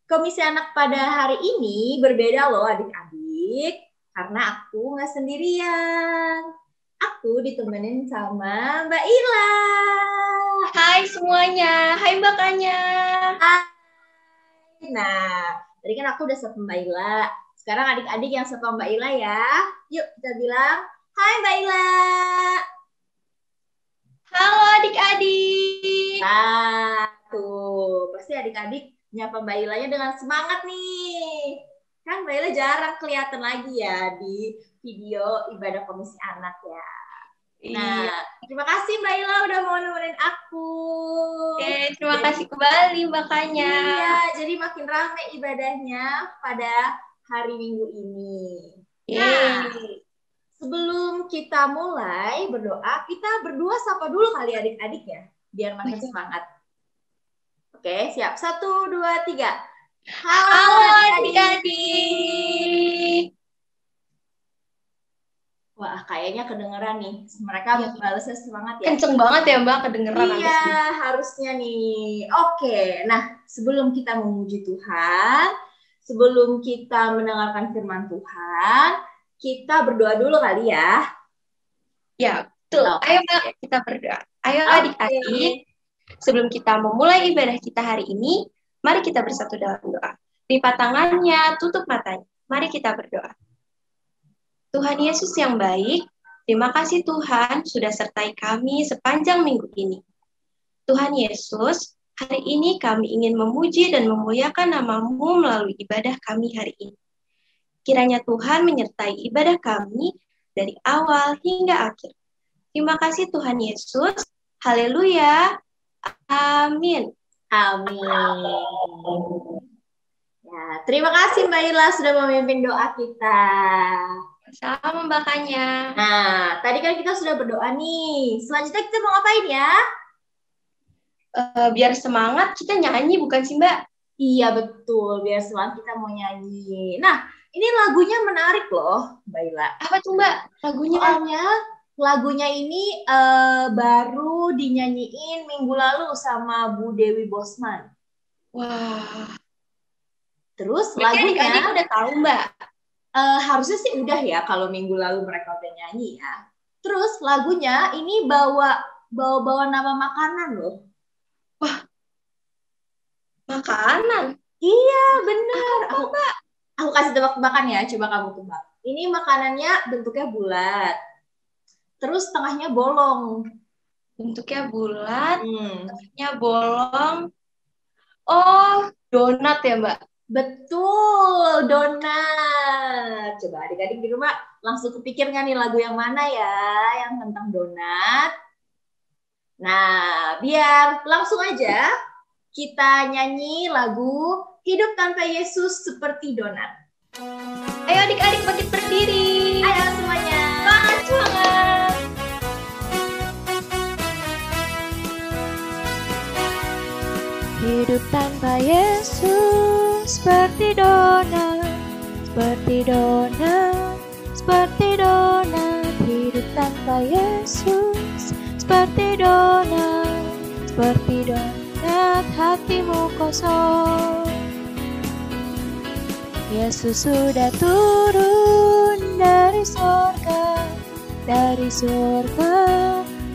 Komisi anak pada hari ini berbeda loh adik-adik, karena aku nggak sendirian. Aku ditemenin sama Mbak Ila. Hai semuanya, hai Mbak Kanya. Hai. Nah, tadi kan aku udah sapa Mbak Ila. Sekarang adik-adik yang sapa Mbak Ila ya. Yuk kita bilang, hai Mbak Ila. Halo adik-adik. Nah, tuh pasti adik-adik nyapa Mbak Ilanya dengan semangat nih. Kan Mbak Ila jarang kelihatan lagi ya di video ibadah komisi anak ya. Nah, Iya. terima kasih Mbak Ila udah mau nemenin aku. Oke, terima kasih kembali Mbak Kanya. Iya, jadi makin ramai ibadahnya pada hari Minggu ini. Nah, sebelum kita mulai berdoa, kita berdua sapa dulu kali adik-adik ya, biar makin semangat. Oke, siap. 1, 2, 3. Halo adik-adik. Wah, kayaknya kedengeran nih. Mereka balasnya semangat ya. Kenceng banget ya Mbak, kedengeran. Iya, harusnya nih. Oke, nah sebelum kita memuji Tuhan, sebelum kita mendengarkan firman Tuhan, kita berdoa dulu kali ya. Ya, betul. Ayo Mbak, kita berdoa. Ayo adik-adik, sebelum kita memulai ibadah kita hari ini, mari kita bersatu dalam doa. Lipat tangannya, tutup matanya. Mari kita berdoa. Tuhan Yesus yang baik, terima kasih Tuhan sudah sertai kami sepanjang minggu ini. Tuhan Yesus, hari ini kami ingin memuji dan memuliakan nama-Mu melalui ibadah kami hari ini. Kiranya Tuhan menyertai ibadah kami dari awal hingga akhir. Terima kasih Tuhan Yesus. Haleluya. Amin. Amin. Ya, terima kasih Mbak Ila sudah memimpin doa kita. Sama Mbak Kanya. Nah, tadi kan kita sudah berdoa nih. Selanjutnya kita mau ngapain ya? Biar semangat kita nyanyi bukan sih Mbak? Iya betul, biar semangat kita mau nyanyi. Nah, ini lagunya menarik loh Mbak Ila. Apa tuh Mbak lagunya? Soalnya lagunya ini baru dinyanyiin minggu lalu sama Bu Dewi Bosman. Wah. Terus lagunya lagunya udah tahu Mbak? Harusnya sih udah ya kalau minggu lalu mereka udah nyanyi ya. Terus lagunya ini bawa nama makanan loh. Wah, makanan? Iya bener. Aku kasih tebak-tebakan ya, coba kamu tebak. Ini makanannya bentuknya bulat. Terus tengahnya bolong. Bentuknya bulat, tengahnya bolong. Oh, donat ya Mbak? Betul, donat. Coba adik-adik di rumah langsung kepikir nggak nih lagu yang mana ya yang tentang donat? Nah, biar langsung aja kita nyanyi lagu Hidup Tanpa Yesus Seperti Donat. Ayo adik-adik bangkit berdiri. Ayo semuanya. Semangat. Hidup tanpa Yesus seperti donat, seperti donat, seperti donat. Hidup tanpa Yesus seperti donat, seperti donat. Hatimu kosong. Yesus sudah turun dari surga, dari surga,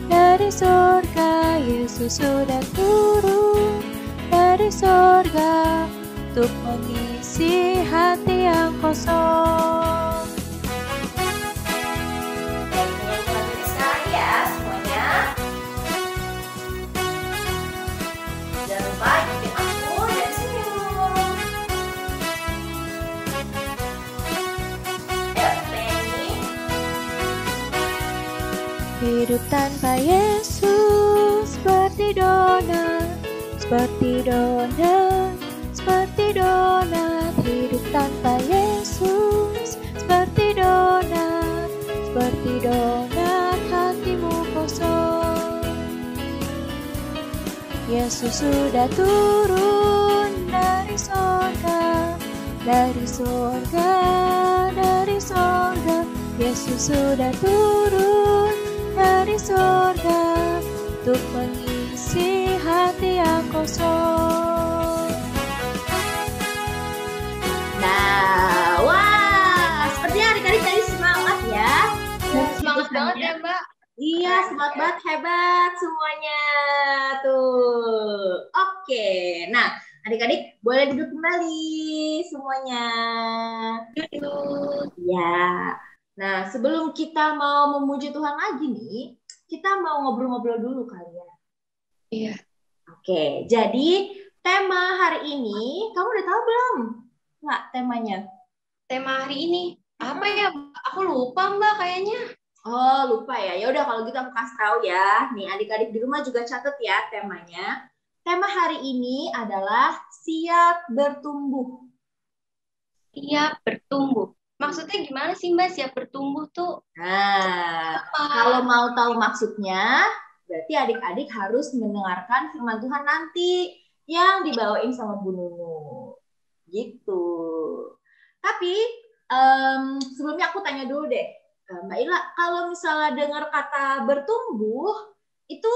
dari surga. Yesus sudah turun dari surga untuk mengisi hati yang kosong. Sekarang ya semuanya. Jangan lupa ikutin aku dan senyum. Hidup tanpa Yesus seperti donat, seperti donat, seperti donat. Hidup tanpa Yesus seperti donat, seperti donat. Hatimu kosong. Yesus sudah turun dari surga, dari surga, dari surga. Yesus sudah turun dari surga untuk mengisi hati yang kosong. semangat banget ya, Mbak. Iya, semangat banget, hebat semuanya. Tuh. Oke, nah adik-adik boleh duduk kembali semuanya. Duduk. Ya. Nah, sebelum kita mau memuji Tuhan lagi nih, kita mau ngobrol-ngobrol dulu kali ya. Iya. Oke, jadi tema hari ini, kamu udah tahu belum? Nggak temanya? Tema hari ini apa ya? Aku lupa, Mbak, kayaknya. Oh, lupa ya. Ya udah kalau gitu aku kasih tahu ya. Nih, adik-adik di rumah juga catat ya temanya. Tema hari ini adalah siap bertumbuh. Siap bertumbuh. Maksudnya gimana sih, Mbak, siap bertumbuh tuh? Nah, kalau mau tahu maksudnya, berarti adik-adik harus mendengarkan firman Tuhan nanti yang dibawain sama Bu Nunu. Gitu. Tapi sebelumnya aku tanya dulu deh, Mbak Ila, kalau misalnya dengar kata bertumbuh, itu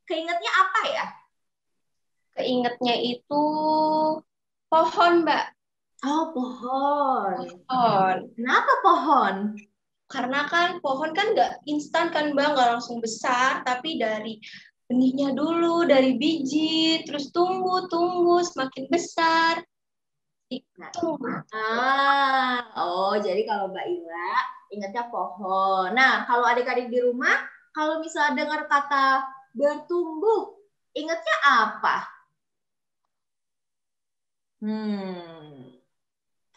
keingetnya apa ya? Keingetnya itu pohon, Mbak. Oh, pohon. Pohon. Kenapa pohon? Karena kan pohon kan nggak instan kan, Mbak, nggak langsung besar, tapi dari benihnya dulu, dari biji, terus tumbuh, semakin besar. Jadi kalau Mbak Ila ingatnya pohon. Nah, kalau adik-adik di rumah, kalau misalnya dengar kata bertumbuh, ingatnya apa?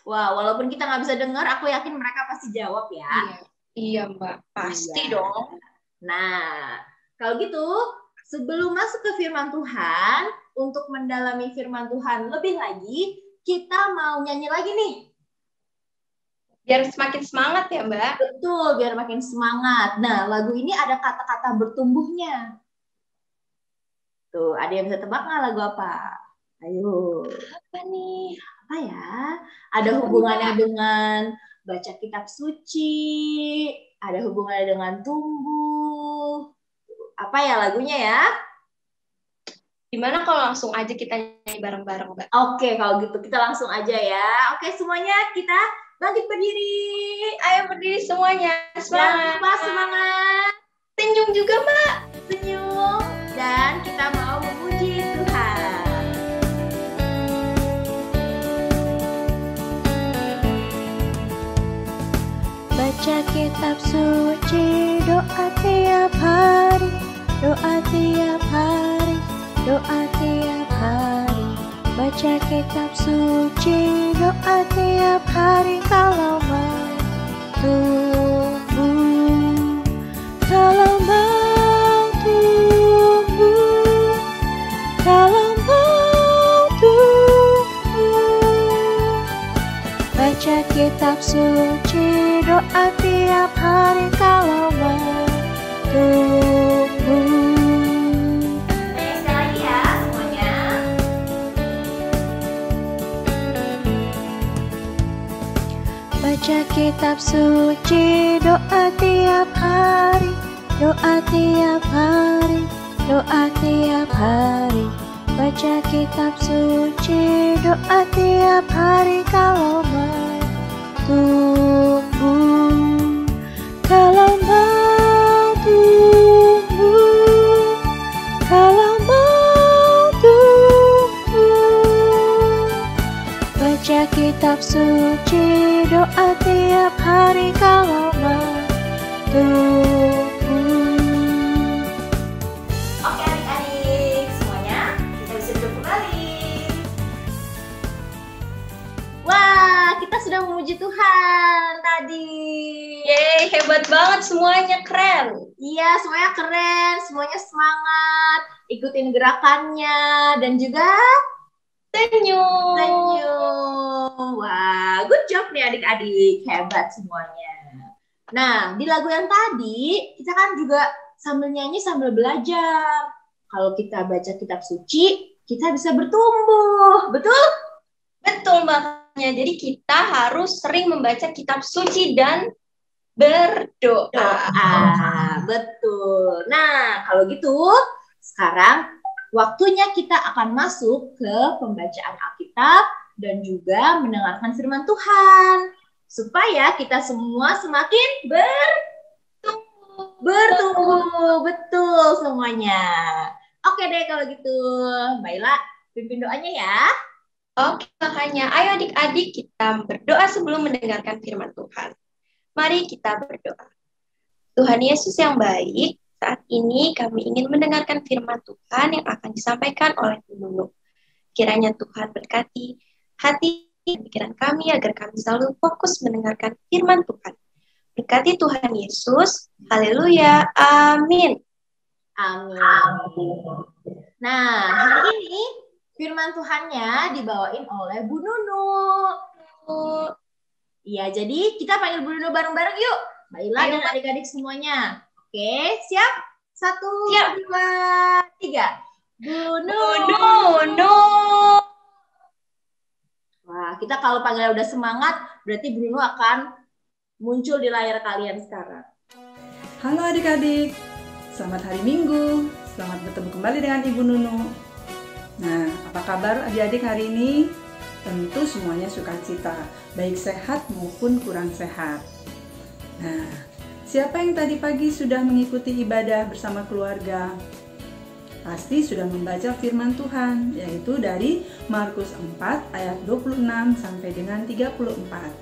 Wah, walaupun kita nggak bisa dengar, aku yakin mereka pasti jawab ya. Iya, Mbak. Pasti dong. Nah, kalau gitu, sebelum masuk ke firman Tuhan, untuk mendalami firman Tuhan lebih lagi, kita mau nyanyi lagi nih. Biar semakin semangat ya, Mbak. Betul, biar makin semangat. Nah, lagu ini ada kata-kata bertumbuhnya. Tuh, ada yang bisa tebak nggak lagu apa? Ayo. Apa nih? Apa ya? Ada hubungannya dengan baca kitab suci, ada hubungannya dengan tumbuh. Apa ya lagunya ya? Gimana kalau langsung aja kita nyanyi bareng-bareng, Mbak? Oke, kalau gitu kita langsung aja ya. Oke, semuanya kita bangkit berdiri. Ayo berdiri semuanya. Semangat. Jangan lupa semangat. Senyum juga, Mbak. Senyum. Dan kita mau memuji Tuhan. Baca kitab suci, doa tiap hari, doa tiap hari, doa tiap hari. Baca kitab suci, doa tiap hari. Kalau mau tumbuh, kalau mau tumbuh, kalau mau tumbuh. Baca kitab suci, doa tiap hari. Kalau mau tumbuh. Baca kitab suci, doa tiap hari, doa tiap hari, doa tiap hari. Baca kitab suci, doa tiap hari. Kalau mau tumbuh, kalau mau tumbuh, kalau mau tumbuh. Baca kitab suci, doa tiap hari. Kalau mau tumbuh. Oke adik-adik, semuanya kita bisa duduk kembali. Wah, kita sudah memuji Tuhan tadi. Yeay, hebat banget semuanya, keren. Iya, semuanya keren, semuanya semangat, ikutin gerakannya, dan juga senyum. Senyum. Wah, good job nih adik-adik, hebat semuanya. Nah, di lagu yang tadi, kita kan juga sambil nyanyi, sambil belajar. Kalau kita baca kitab suci, kita bisa bertumbuh, betul? Betul, makanya. Jadi kita harus sering membaca kitab suci dan berdoa. Betul. Nah, kalau gitu, sekarang waktunya kita akan masuk ke pembacaan Alkitab dan juga mendengarkan firman Tuhan. Supaya kita semua semakin bertumbuh. bertumbuh. Betul semuanya. Oke deh kalau gitu. Mbak Ila, pimpin doanya ya. Oke, makanya ayo adik-adik kita berdoa sebelum mendengarkan firman Tuhan. Mari kita berdoa. Tuhan Yesus yang baik, saat ini kami ingin mendengarkan firman Tuhan yang akan disampaikan oleh Bu Nunu. Kiranya Tuhan berkati hati dan pikiran kami agar kami selalu fokus mendengarkan firman Tuhan. Berkati Tuhan Yesus. Haleluya. Amin. Amin. Nah, hari ini firman Tuhannya dibawain oleh Bu Nunu. Iya, jadi kita panggil Bu Nunu bareng-bareng yuk. Mbak Ila dan adik-adik semuanya. Oke, siap? 1, 2, 3. Bu Nunu. Wah, kita kalau panggilnya udah semangat, berarti Bu Nunu akan muncul di layar kalian sekarang. Halo adik-adik, selamat hari Minggu. Selamat bertemu kembali dengan Ibu Nunu. Nah, apa kabar adik-adik hari ini? Tentu semuanya sukacita, baik sehat maupun kurang sehat. Nah, siapa yang tadi pagi sudah mengikuti ibadah bersama keluarga? Pasti sudah membaca firman Tuhan, yaitu dari Markus 4 ayat 26 sampai dengan 34.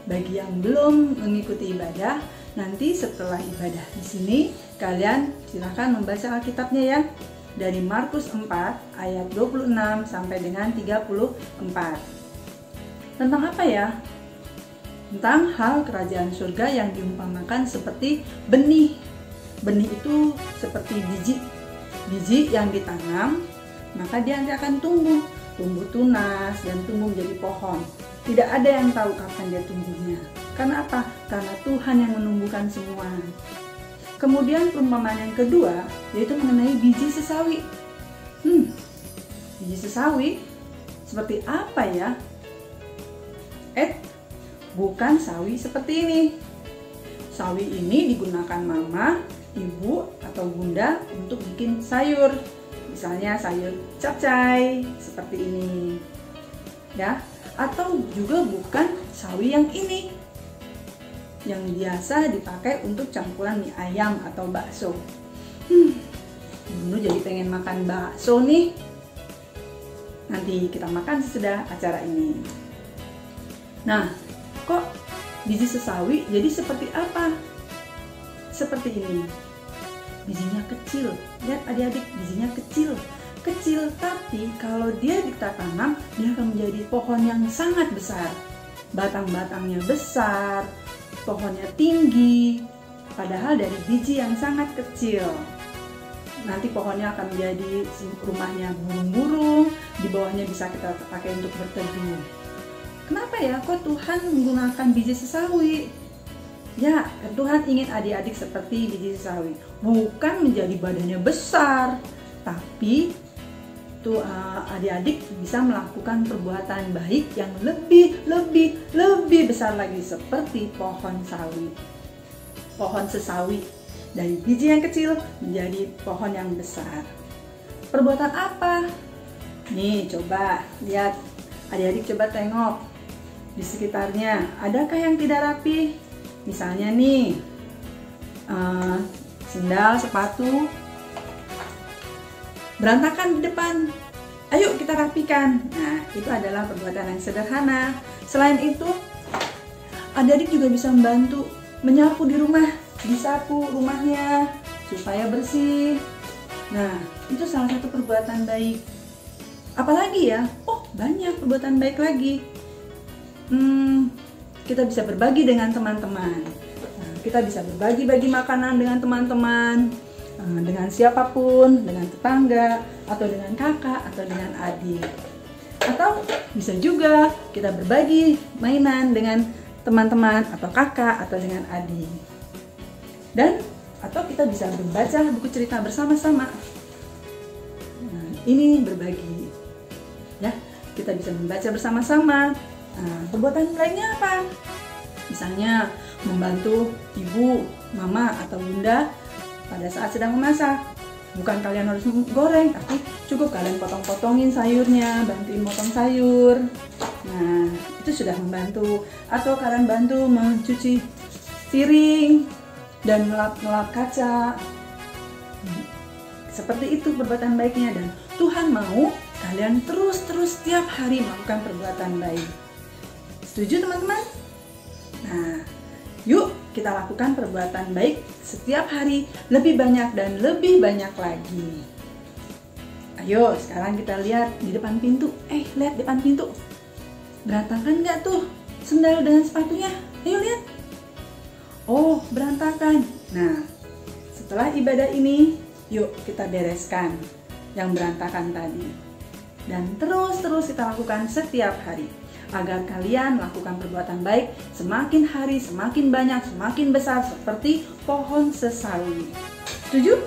Bagi yang belum mengikuti ibadah, nanti setelah ibadah di sini, kalian silakan membaca Alkitabnya ya. Dari Markus 4 ayat 26 sampai dengan 34. Tentang apa ya? Tentang hal kerajaan surga yang diumpamakan seperti benih. Benih itu seperti biji yang ditanam, maka dia nanti akan tumbuh tunas dan tumbuh menjadi pohon. Tidak ada yang tahu kapan dia tumbuhnya. Karena apa? Karena Tuhan yang menumbuhkan semua. Kemudian perumpamaan yang kedua yaitu mengenai biji sesawi. Biji sesawi seperti apa ya? Bukan sawi seperti ini. Sawi ini digunakan mama, ibu, atau bunda untuk bikin sayur. Misalnya sayur capcay seperti ini. Ya, atau juga bukan sawi yang ini, yang biasa dipakai untuk campuran mie ayam atau bakso. Bunu jadi pengen makan bakso nih. Nanti kita makan sesudah acara ini. Nah, kok biji sesawi jadi seperti apa? Seperti ini. Bijinya kecil. Lihat adik-adik, bijinya kecil. Kecil, tapi kalau dia kita tanam, dia akan menjadi pohon yang sangat besar. Batang-batangnya besar, pohonnya tinggi, padahal dari biji yang sangat kecil. Nanti pohonnya akan menjadi rumahnya burung-burung, di bawahnya bisa kita pakai untuk berteduh. Kenapa ya kok Tuhan menggunakan biji sesawi? Ya, Tuhan ingin adik-adik seperti biji sesawi, bukan menjadi badannya besar, tapi tuh adik-adik bisa melakukan perbuatan baik yang lebih besar lagi seperti pohon sawi. Pohon sesawi dari biji yang kecil menjadi pohon yang besar. Perbuatan apa? Nih, coba lihat. Adik-adik coba tengok di sekitarnya. Adakah yang tidak rapi? Misalnya nih, sendal, sepatu berantakan di depan. Ayo kita rapikan. Nah, itu adalah perbuatan yang sederhana. Selain itu, adik-adik juga bisa membantu menyapu di rumah, disapu rumahnya supaya bersih. Nah, itu salah satu perbuatan baik. Apalagi ya? Oh, banyak perbuatan baik lagi. Kita bisa berbagi dengan teman-teman. Nah, kita bisa berbagi makanan dengan teman-teman, dengan siapapun, dengan tetangga, atau dengan kakak, atau dengan adik. Atau bisa juga kita berbagi mainan dengan teman-teman, atau kakak, atau dengan adik. Dan atau kita bisa membaca buku cerita bersama-sama. Nah, ini berbagi. Ya, kita bisa membaca bersama-sama. Nah, perbuatan lainnya apa? Misalnya membantu ibu, mama, atau bunda pada saat sedang memasak. Bukan kalian harus goreng, tapi cukup kalian potong-potongin sayurnya, bantuin potong sayur. Nah, itu sudah membantu. Atau kalian bantu mencuci piring. dan ngelap kaca. Seperti itu perbuatan baiknya, dan Tuhan mau kalian terus setiap hari melakukan perbuatan baik. Setuju teman-teman? Nah, yuk kita lakukan perbuatan baik setiap hari, lebih banyak dan lebih banyak lagi. Ayo sekarang kita lihat di depan pintu. Lihat depan pintu. Berantakan nggak tuh sendal dengan sepatunya? Ayo lihat. Oh, berantakan. Nah, setelah ibadah ini, yuk kita bereskan yang berantakan tadi. Dan terus kita lakukan setiap hari, agar kalian melakukan perbuatan baik semakin hari semakin banyak, semakin besar, seperti pohon sesawi. Setuju?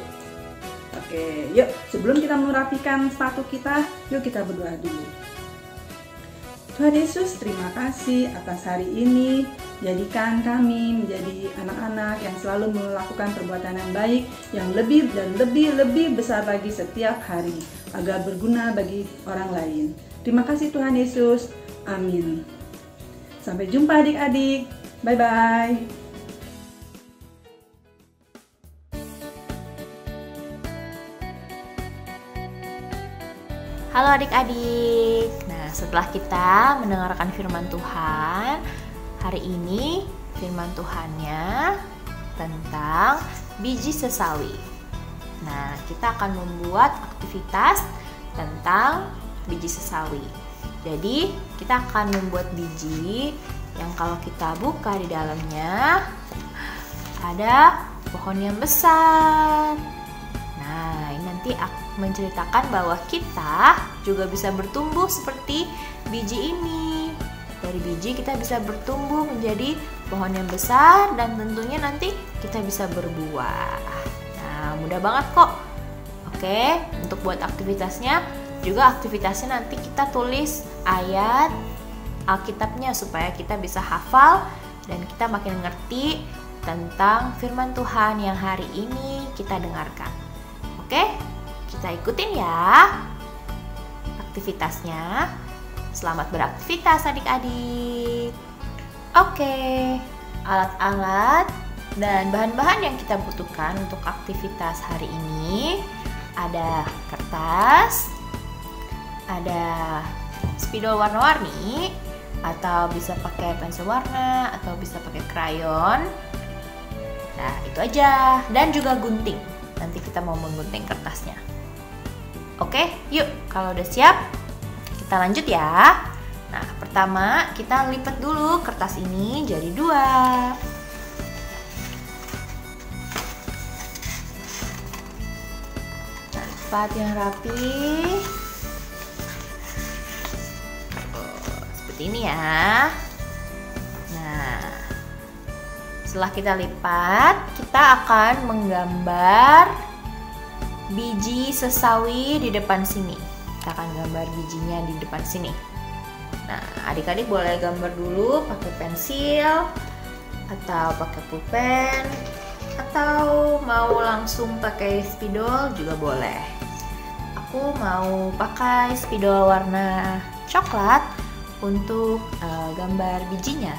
Oke, yuk sebelum kita merapikan sepatu kita, yuk kita berdoa dulu. Tuhan Yesus, terima kasih atas hari ini. Jadikan kami menjadi anak-anak yang selalu melakukan perbuatan yang baik, yang lebih dan lebih besar lagi setiap hari, agar berguna bagi orang lain. Terima kasih Tuhan Yesus. Amin. Sampai jumpa adik-adik. Bye-bye. Halo adik-adik. Nah, setelah kita mendengarkan firman Tuhan, hari ini firman Tuhannya tentang biji sesawi. Nah, kita akan membuat aktivitas tentang biji sesawi. Jadi, kita akan membuat biji yang kalau kita buka di dalamnya ada pohon yang besar. Nah, ini nanti menceritakan bahwa kita juga bisa bertumbuh seperti biji ini. Dari biji kita bisa bertumbuh menjadi pohon yang besar dan tentunya nanti kita bisa berbuah. Nah, mudah banget kok. Oke, untuk buat aktivitasnya juga aktivitasnya nanti kita tulis ayat Alkitabnya supaya kita bisa hafal dan kita makin ngerti tentang firman Tuhan yang hari ini kita dengarkan. Oke? Kita ikutin ya aktivitasnya. Selamat beraktivitas adik-adik. Oke, alat-alat dan bahan-bahan yang kita butuhkan untuk aktivitas hari ini ada kertas, ada spidol warna-warni, atau bisa pakai pensil warna, atau bisa pakai krayon. Nah, itu aja. Dan juga gunting. Nanti kita mau menggunting kertasnya. Oke, yuk kalau udah siap kita lanjut ya. Nah, pertama kita lipat dulu kertas ini jadi 2. Nah, lipat yang rapi. Seperti ini ya. Nah, setelah kita lipat, kita akan menggambar biji sesawi di depan sini. Kita akan gambar bijinya di depan sini. Nah, adik-adik boleh gambar dulu pakai pensil atau pakai pulpen atau mau langsung pakai spidol juga boleh. Aku mau pakai spidol warna coklat untuk gambar bijinya.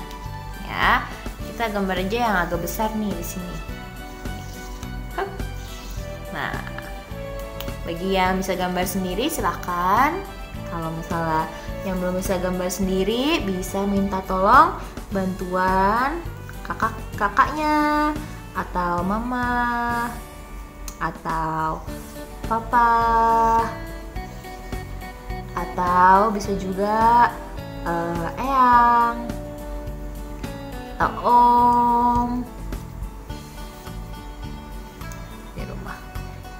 Ya, kita gambar aja yang agak besar nih di sini. Nah, bagi yang bisa gambar sendiri silahkan. Kalau misalnya yang belum bisa gambar sendiri bisa minta tolong bantuan kakaknya atau mama atau papa atau bisa juga eyang atau om di rumah.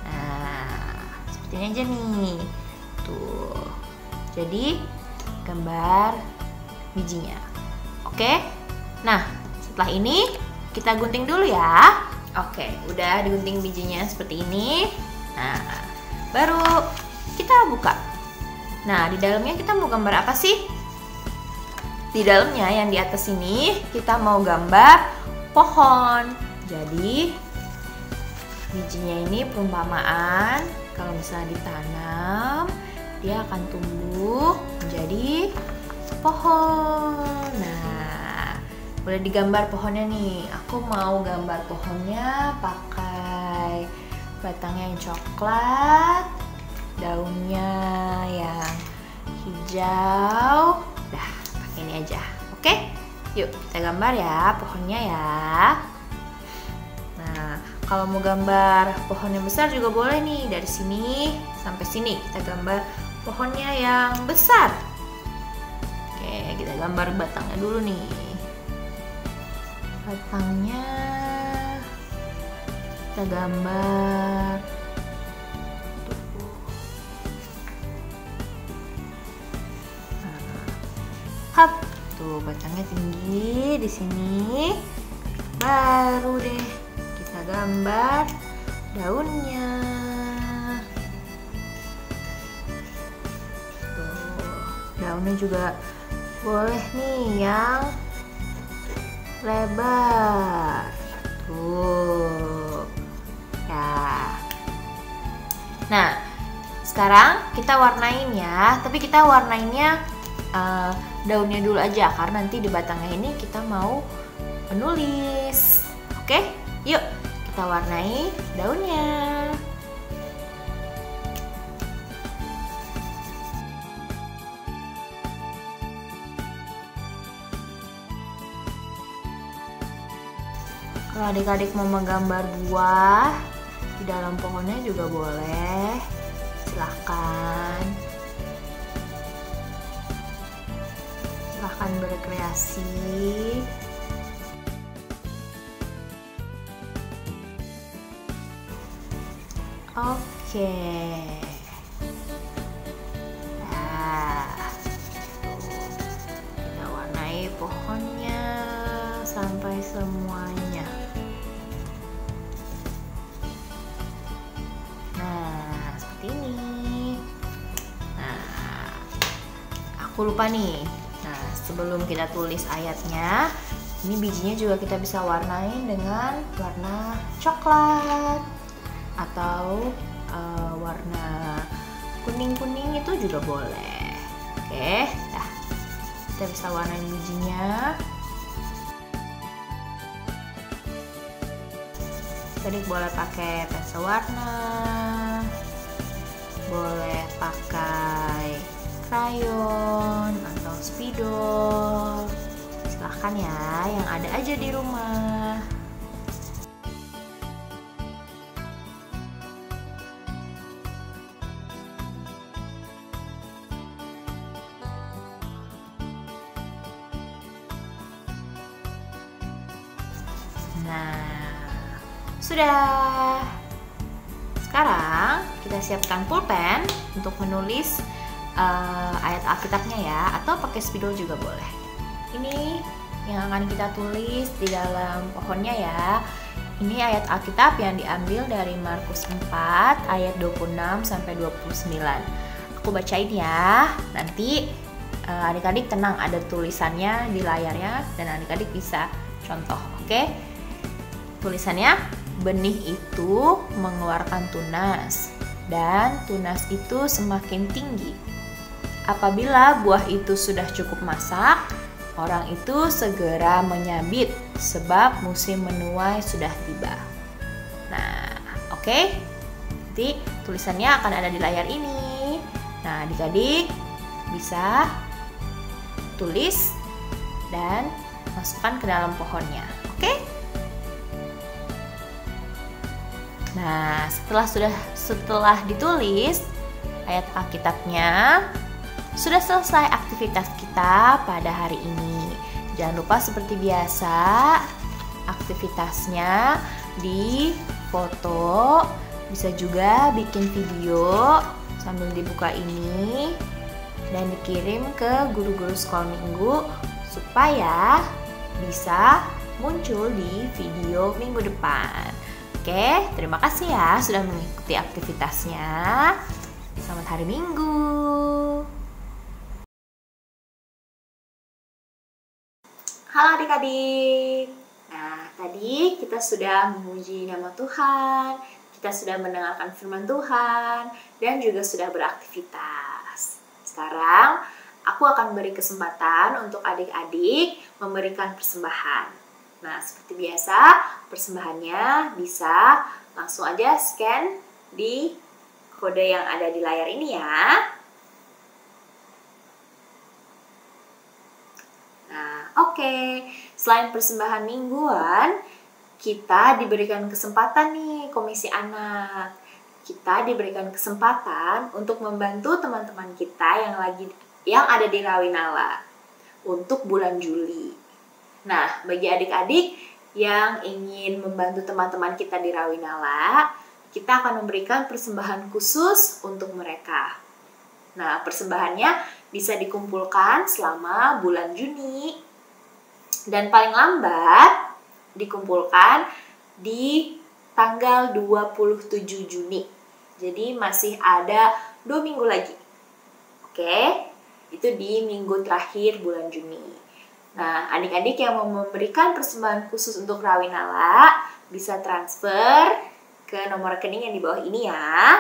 Nah, seperti ini aja nih. Tuh. Jadi gambar bijinya. Oke. Nah, setelah ini kita gunting dulu ya. Oke, udah digunting bijinya seperti ini. Nah, baru kita buka. Nah, di dalamnya kita mau gambar apa sih? Di dalamnya yang di atas ini kita mau gambar pohon. Jadi bijinya ini perumpamaan kalau misalnya ditanam dia akan tumbuh menjadi pohon. Nah, Boleh digambar pohonnya nih. Aku mau gambar pohonnya pakai batangnya yang coklat, daunnya yang hijau. Dah, pakai ini aja. Oke? Yuk, kita gambar ya pohonnya ya. Nah, kalau mau gambar pohon yang besar juga boleh nih. Dari sini sampai sini kita gambar pohonnya yang besar. Oke, kita gambar batangnya dulu nih. Batangnya kita gambar. Hap, tuh batangnya tinggi di sini. Baru deh kita gambar daunnya. Tuh, daunnya juga boleh nih yang lebar. Tuh. Ya. Nah, sekarang kita warnain ya. Tapi kita warnainnya daunnya dulu aja karena nanti di batangnya ini kita mau menulis. Oke? Yuk, kita warnai daunnya. Kalau adik-adik mau menggambar buah di dalam pohonnya juga boleh. Silahkan. Silahkan berkreasi. Oke. Nah, kita warnai pohonnya sampai semuanya. Nah, seperti ini. Nah, aku lupa nih. Nah, sebelum kita tulis ayatnya, ini bijinya juga kita bisa warnain dengan warna coklat atau warna kuning-kuning itu juga boleh. Oke, nah, kita bisa warnain bijinya. Jadi boleh pakai pensel warna, boleh pakai krayon atau spidol. Silahkan ya, yang ada aja di rumah. Nah, sudah. Sekarang kita siapkan pulpen untuk menulis ayat Alkitabnya ya, atau pakai spidol juga boleh. Ini yang akan kita tulis di dalam pohonnya ya. Ini ayat Alkitab yang diambil dari Markus 4 ayat 26 sampai 29. Aku bacain ya. Nanti adik-adik tenang, ada tulisannya di layarnya dan adik-adik bisa contoh, oke? Tulisannya, benih itu mengeluarkan tunas, dan tunas itu semakin tinggi. Apabila buah itu sudah cukup masak, orang itu segera menyabit, sebab musim menuai sudah tiba. Nah, oke? Nanti tulisannya akan ada di layar ini. Nah, adik-adik bisa tulis dan masukkan ke dalam pohonnya, oke? Nah, setelah ditulis ayat Alkitabnya, sudah selesai aktivitas kita pada hari ini. Jangan lupa seperti biasa, aktivitasnya di foto, bisa juga bikin video sambil dibuka ini dan dikirim ke guru-guru sekolah minggu supaya bisa muncul di video minggu depan. Oke, terima kasih ya sudah mengikuti aktivitasnya. Selamat hari Minggu. Halo adik-adik. Nah, tadi kita sudah memuji nama Tuhan, kita sudah mendengarkan firman Tuhan, dan juga sudah beraktivitas. Sekarang aku akan beri kesempatan untuk adik-adik memberikan persembahan. Nah, seperti biasa, persembahannya bisa langsung aja scan di kode yang ada di layar ini ya. Nah, oke. Selain persembahan mingguan, kita diberikan kesempatan nih, komisi anak. Kita diberikan kesempatan untuk membantu teman-teman kita yang ada di Rawinala untuk bulan Juli. Nah, bagi adik-adik yang ingin membantu teman-teman kita di Rawinala, kita akan memberikan persembahan khusus untuk mereka. Nah, persembahannya bisa dikumpulkan selama bulan Juni dan paling lambat dikumpulkan di tanggal 27 Juni. Jadi masih ada 2 minggu lagi. Oke, itu di minggu terakhir bulan Juni. Nah, adik-adik yang mau memberikan persembahan khusus untuk Rawinala bisa transfer ke nomor rekening yang di bawah ini ya.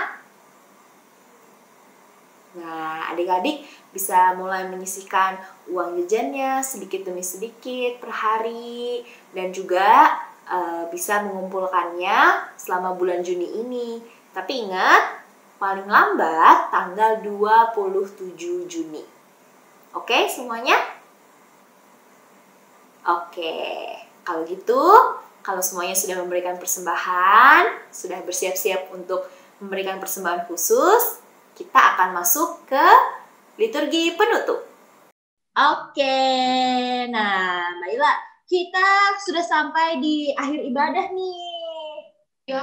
Nah, adik-adik bisa mulai menyisihkan uang jajannya sedikit demi sedikit per hari dan juga bisa mengumpulkannya selama bulan Juni ini. Tapi ingat, paling lambat tanggal 27 Juni. Oke, semuanya? Oke, kalau gitu, kalau semuanya sudah memberikan persembahan, sudah bersiap-siap untuk memberikan persembahan khusus, kita akan masuk ke liturgi penutup. Oke, nah Mbak Ila, kita sudah sampai di akhir ibadah nih. Ya,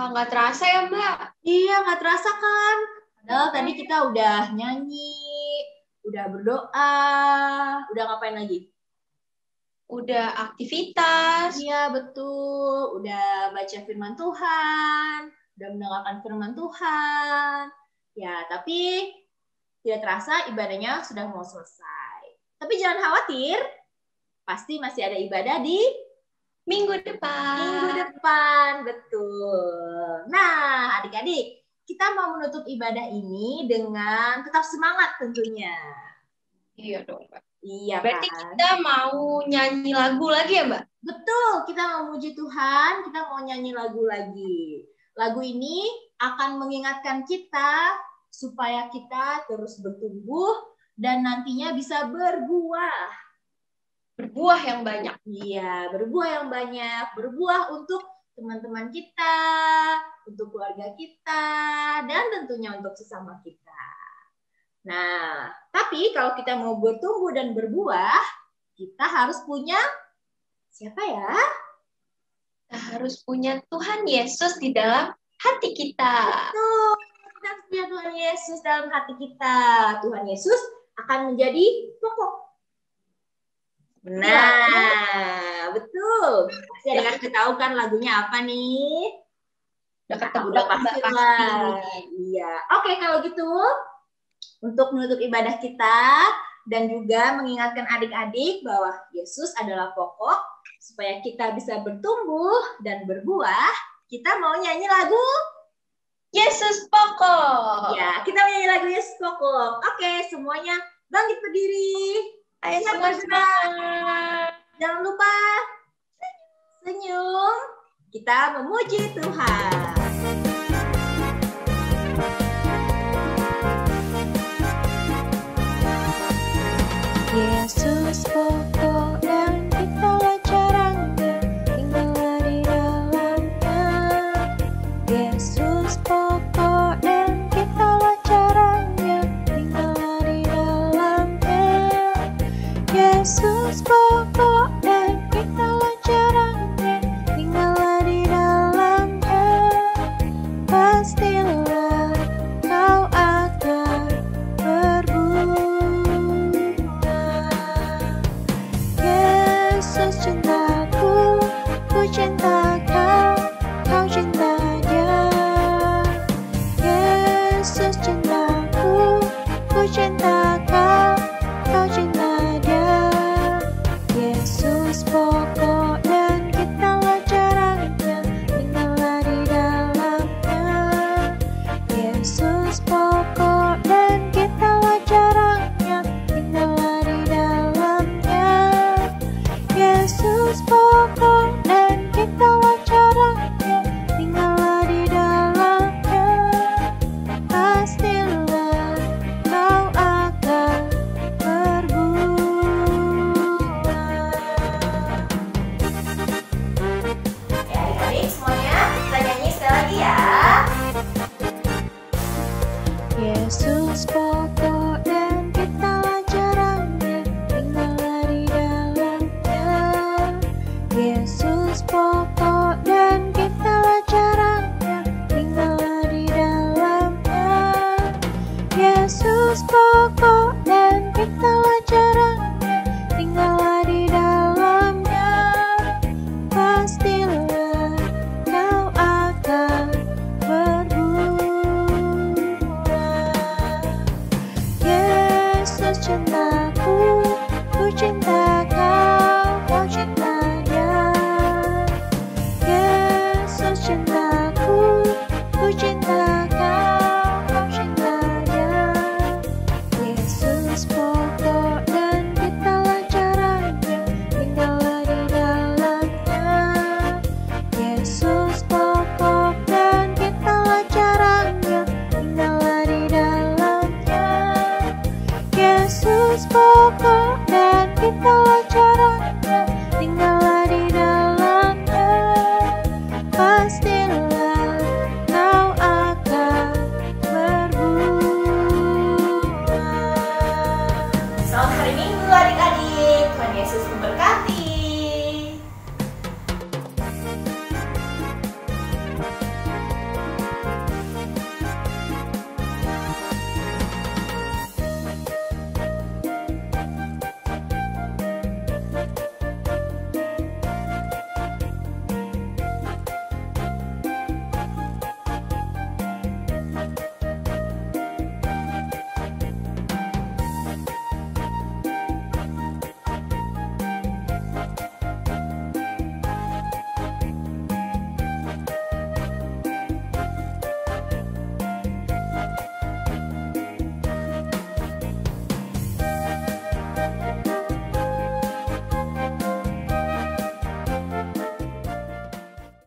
nggak terasa ya Mbak? Iya, nggak terasa kan? Padahal tadi kita udah nyanyi, udah berdoa, udah ngapain lagi? Udah aktivitas. Iya, betul. Udah baca firman Tuhan, udah mendengarkan firman Tuhan. Ya, tapi tidak terasa ibadahnya sudah mau selesai. Tapi jangan khawatir, pasti masih ada ibadah di Minggu depan. minggu depan, betul. Nah, adik-adik, kita mau menutup ibadah ini dengan tetap semangat tentunya. Iya dong Mbak. Iya, Berarti kan? kita mau nyanyi lagu lagi ya Mbak? Betul, kita mau muji Tuhan, kita mau nyanyi lagu lagi. Lagu ini akan mengingatkan kita supaya kita terus bertumbuh dan nantinya bisa berbuah. Berbuah yang banyak. Iya, berbuah yang banyak, berbuah untuk teman-teman kita, untuk keluarga kita, dan tentunya untuk sesama kita. Nah, tapi kalau kita mau bertumbuh dan berbuah, kita harus punya siapa ya? Kita harus punya Tuhan Yesus di dalam hati kita. Betul, kita harus punya Tuhan Yesus dalam hati kita. Tuhan Yesus akan menjadi pokok. Nah, betul. Pasti adik-adik tahu kan lagunya apa nih? Udah ketemu Udah Mbak, pasti pasti. lah. Iya. Oke, kalau gitu untuk menutup ibadah kita dan juga mengingatkan adik-adik bahwa Yesus adalah pokok supaya kita bisa bertumbuh dan berbuah, kita mau nyanyi lagu Yesus pokok. ya, kita mau nyanyi lagu Yesus pokok. Oke, semuanya bangkit berdiri. Ayo Siap semua bergerak. semangat. Jangan lupa senyum. Kita memuji Tuhan. Yesus pokok dan kita caranya, tinggallah di dalamnya. Yesus pokok dan kita caranya, tinggallah di dalamnya. Yesus pokok dan kita caranya, tinggallah di dalamnya. Pastilah kau akan berbuah. Yesus cinta